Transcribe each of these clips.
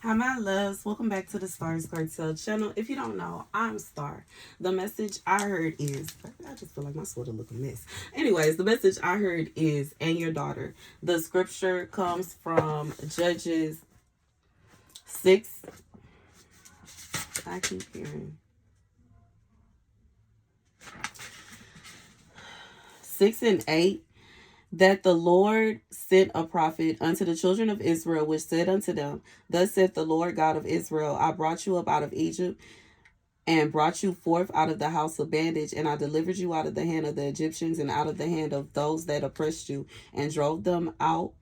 Hi, my loves. Welcome back to the Starscartel channel. If you don't know, I'm Star. The message I heard is, I just feel like my sweater look a mess. Anyways, the message I heard is, and your daughter. The scripture comes from Judges 6. I keep hearing 6 and 8. That the Lord sent a prophet unto the children of Israel, which said unto them, Thus saith the Lord God of Israel, I brought you up out of Egypt, and brought you forth out of the house of bondage, and I delivered you out of the hand of the Egyptians, and out of the hand of those that oppressed you, and drove them out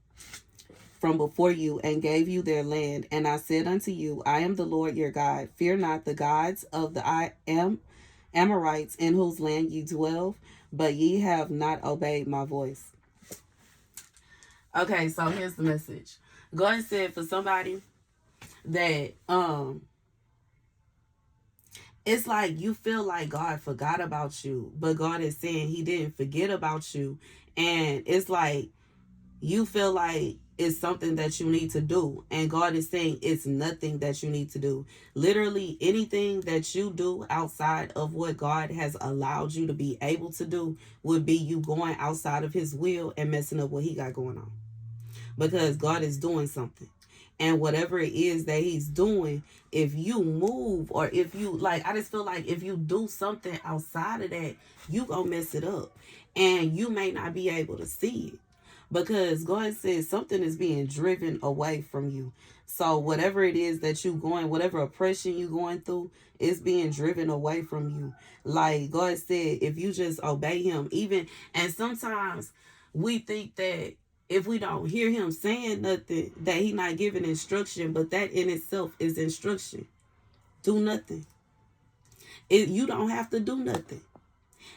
from before you, and gave you their land. And I said unto you, I am the Lord your God. Fear not the gods of the Amorites, in whose land ye dwell, but ye have not obeyed my voice. Okay, so here's the message. God said for somebody that it's like you feel like God forgot about you, but God is saying he didn't forget about you. And it's like you feel like it's something that you need to do, and God is saying it's nothing that you need to do. Literally anything that you do outside of what God has allowed you to be able to do would be you going outside of his will and messing up what he got going on, because God is doing something. And whatever it is that he's doing, if you move, or if you, like, I just feel like if you do something outside of that, you gonna mess it up. And you may not be able to see it, because God says something is being driven away from you. So whatever it is that you going, whatever oppression you going through, is being driven away from you. Like God said, if you just obey him, even, and sometimes we think that if we don't hear him saying nothing, that he not giving instruction, but that in itself is instruction. Do nothing. You don't have to do nothing.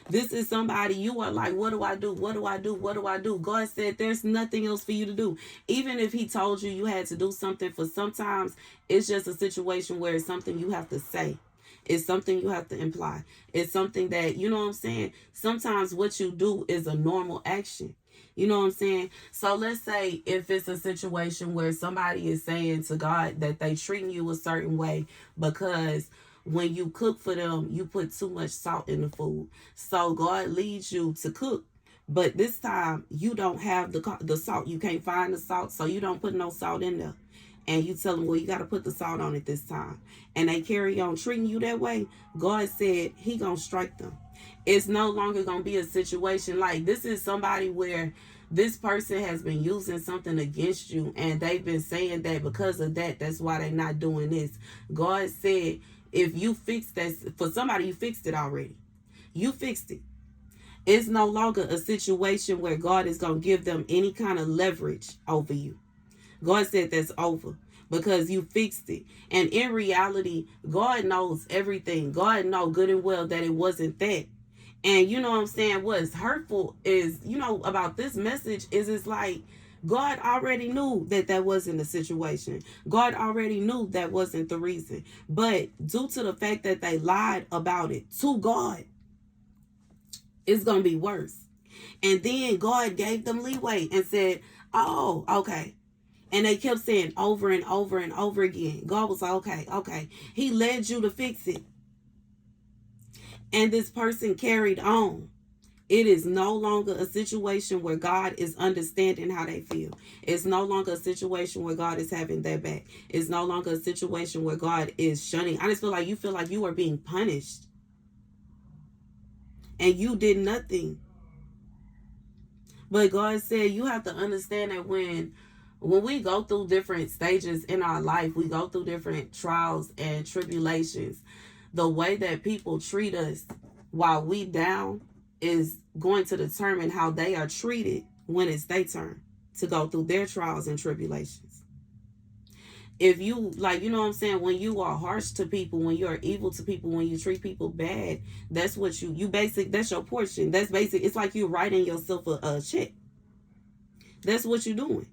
This is somebody you are like, what do I do? What do I do? What do I do? God said there's nothing else for you to do. Even if he told you you had to do something, for sometimes it's just a situation where it's something you have to say. It's something you have to imply. It's something that, you know what I'm saying? Sometimes what you do is a normal action. You know what I'm saying? So let's say if it's a situation where somebody is saying to God that they treating you a certain way because when you cook for them, you put too much salt in the food. So God leads you to cook. But this time you don't have the salt. You can't find the salt, so you don't put no salt in there. And you tell them, well, you got to put the salt on it this time. And they carry on treating you that way. God said he going to strike them. It's no longer going to be a situation like this is somebody where this person has been using something against you, and they've been saying that because of that, that's why they're not doing this. God said, if you fix that, for somebody, you fixed it already. You fixed it. It's no longer a situation where God is going to give them any kind of leverage over you. God said that's over because you fixed it. And in reality, God knows everything. God knows good and well that it wasn't that. And you know what I'm saying? What's hurtful is, about this message is it's like God already knew that that wasn't the situation. God already knew that wasn't the reason. But due to the fact that they lied about it to God, it's going to be worse. And then God gave them leeway and said, oh, okay. And they kept saying over and over and over again. God was like, okay. He led you to fix it. And this person carried on. It is no longer a situation where God is understanding how they feel. It's no longer a situation where God is having their back. It's no longer a situation where God is shunning. I just feel like you are being punished. And you did nothing. But God said you have to understand that when we go through different stages in our life, we go through different trials and tribulations. The way that people treat us while we down is going to determine how they are treated when it's their turn to go through their trials and tribulations. If you, like, you know what I'm saying, when you are harsh to people, when you are evil to people, when you treat people bad, that's what that's your portion. That's basic. It's like you're writing yourself a check. That's what you're doing.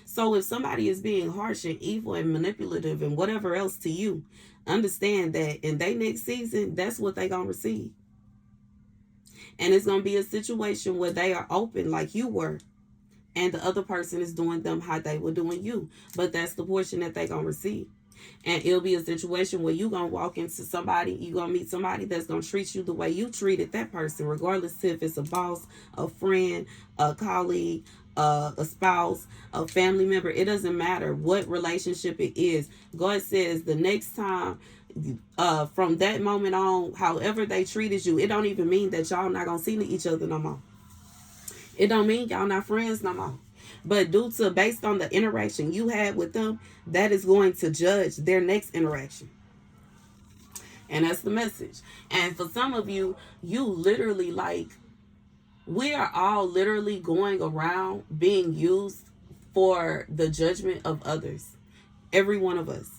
So if somebody is being harsh and evil and manipulative and whatever else to you, understand that in their next season, that's what they're going to receive. And it's going to be a situation where they are open like you were and the other person is doing them how they were doing you. But that's the portion that they gonna receive. And it'll be a situation where you gonna walk into somebody, you gonna meet somebody that's gonna treat you the way you treated that person, regardless if it's a boss, a friend, a colleague, a spouse, a family member. It doesn't matter what relationship it is. God says the next time, from that moment on, however they treated you, it don't even mean that y'all not gonna see each other no more. It don't mean y'all not friends no more. But due to based on the interaction you had with them, that is going to judge their next interaction. And that's the message. And for some of you, you literally like, we are all literally going around being used for the judgment of others. Every one of us.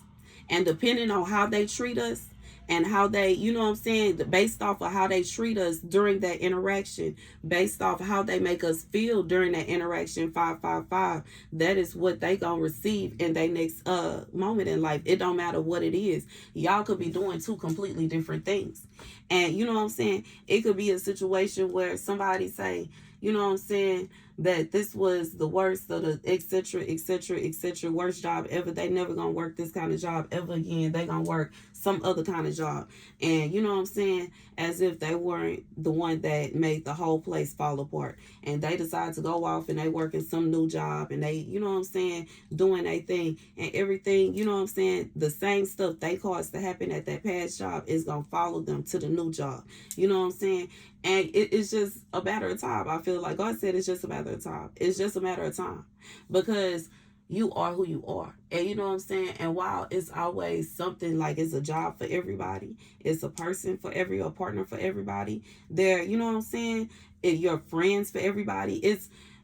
And depending on how they treat us and how they, you know what I'm saying, based off of how they treat us during that interaction, based off of how they make us feel during that interaction, 555, that is what they gonna receive in their next moment in life. It don't matter what it is. Y'all could be doing two completely different things. And you know what I'm saying? It could be a situation where somebody say, you know what I'm saying, that this was the worst of the etc etc etc worst job ever. They never gonna work this kind of job ever again. They gonna work some other kind of job. And you know what I'm saying, as if they weren't the one that made the whole place fall apart. And they decide to go off and they work in some new job and they, you know what I'm saying, doing a thing and everything, you know what I'm saying, the same stuff they caused to happen at that past job is gonna follow them to the new job. You know what I'm saying? And it's just a matter of time. I feel like God said it's just a matter of time. It's just a matter of time. Because you are who you are. And you know what I'm saying? And while it's always something like it's a job for everybody, it's a person for a partner for everybody. There, you know what I'm saying? Your friends for everybody.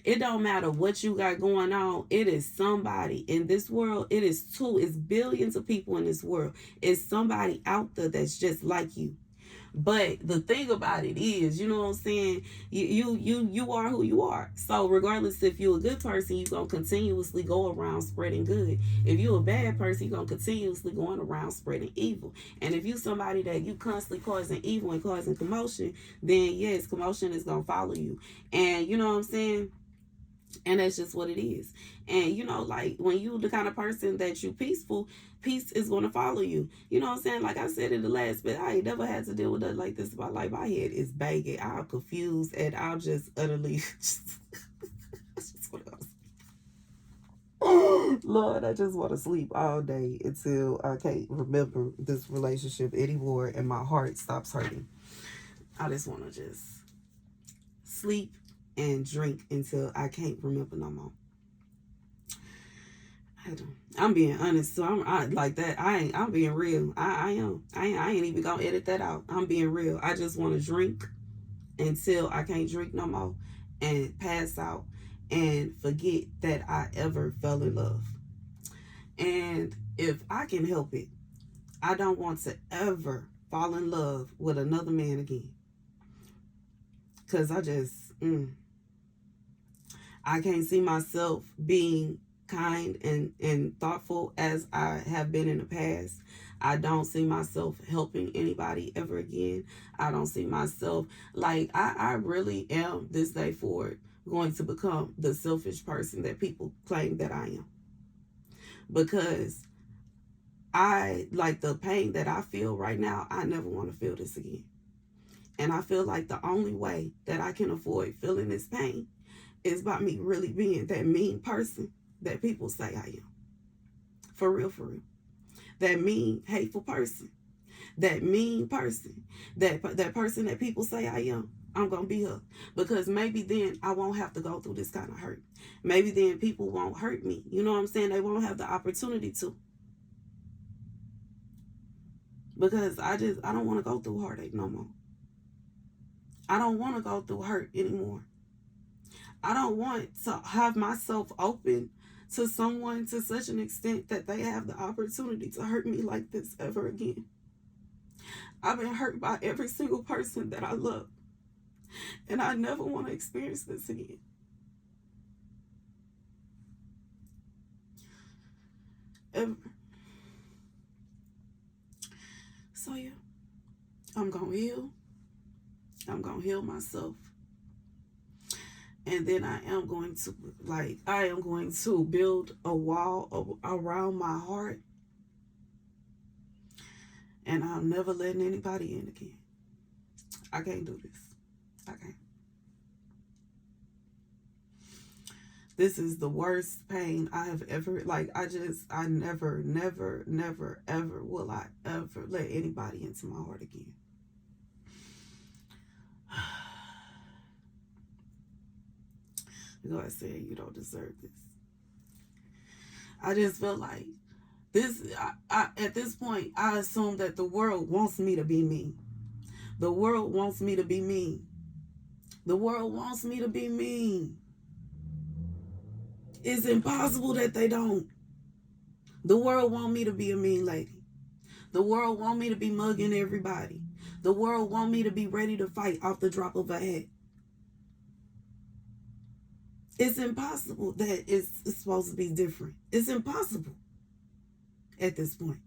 It don't matter what you got going on. It is somebody in this world. It's billions of people in this world. It's somebody out there that's just like you. But the thing about it is, you know what I'm saying, you are who you are. So regardless if you're a good person, you're gonna continuously go around spreading good. If you're a bad person, you're gonna continuously going around spreading evil. And if you somebody that you constantly causing evil and causing commotion, then yes, commotion is gonna follow you. And you know what I'm saying? And that's just what it is. And you know, like when you the kind of person that you peaceful, peace is going to follow you. You know what I'm saying? Like I said in the last bit, I ain't never had to deal with nothing like this in my life. My head is banging. I'm confused and I'm just utterly Lord, I just want to sleep all day until I can't remember this relationship anymore and my heart stops hurting. I just want to just sleep and drink until I can't remember no more. I'm being honest, so I'm like that. I'm being real. I am. I ain't even gonna edit that out. I'm being real. I just want to drink until I can't drink no more and pass out and forget that I ever fell in love. And if I can help it, I don't want to ever fall in love with another man again. Cause I can't see myself being kind and thoughtful as I have been in the past. I don't see myself helping anybody ever again. I don't see myself like I really am this day forward going to become the selfish person that people claim that I am. Because I like the pain that I feel right now, I never want to feel this again. And I feel like the only way that I can avoid feeling this pain is by me really being that mean person that people say I am. For real, for real. That mean, hateful person. That mean person. That person that people say I am. I'm going to be her. Because maybe then I won't have to go through this kind of hurt. Maybe then people won't hurt me. You know what I'm saying? They won't have the opportunity to. Because I don't want to go through heartache no more. I don't want to go through hurt anymore. I don't want to have myself open to someone to such an extent that they have the opportunity to hurt me like this ever again. I've been hurt by every single person that I love. And I never want to experience this again. Ever. So yeah, I'm going to heal. I'm going to heal myself. And then I am going to build a wall around my heart. And I'm never letting anybody in again. I can't do this. I can't. This is the worst pain I have ever, I never, ever will I ever let anybody into my heart again. God said, you don't deserve this. I just feel like at this point, I assume that the world wants me to be me. The world wants me to be me. The world wants me to be me. It's impossible that they don't. The world want me to be a mean lady. The world want me to be mugging everybody. The world want me to be ready to fight off the drop of a hat. It's impossible that it's supposed to be different. It's impossible at this point.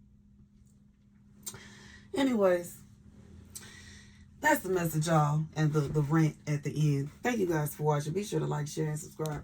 Anyways, that's the message, y'all, and the rant at the end. Thank you guys for watching. Be sure to like, share, and subscribe.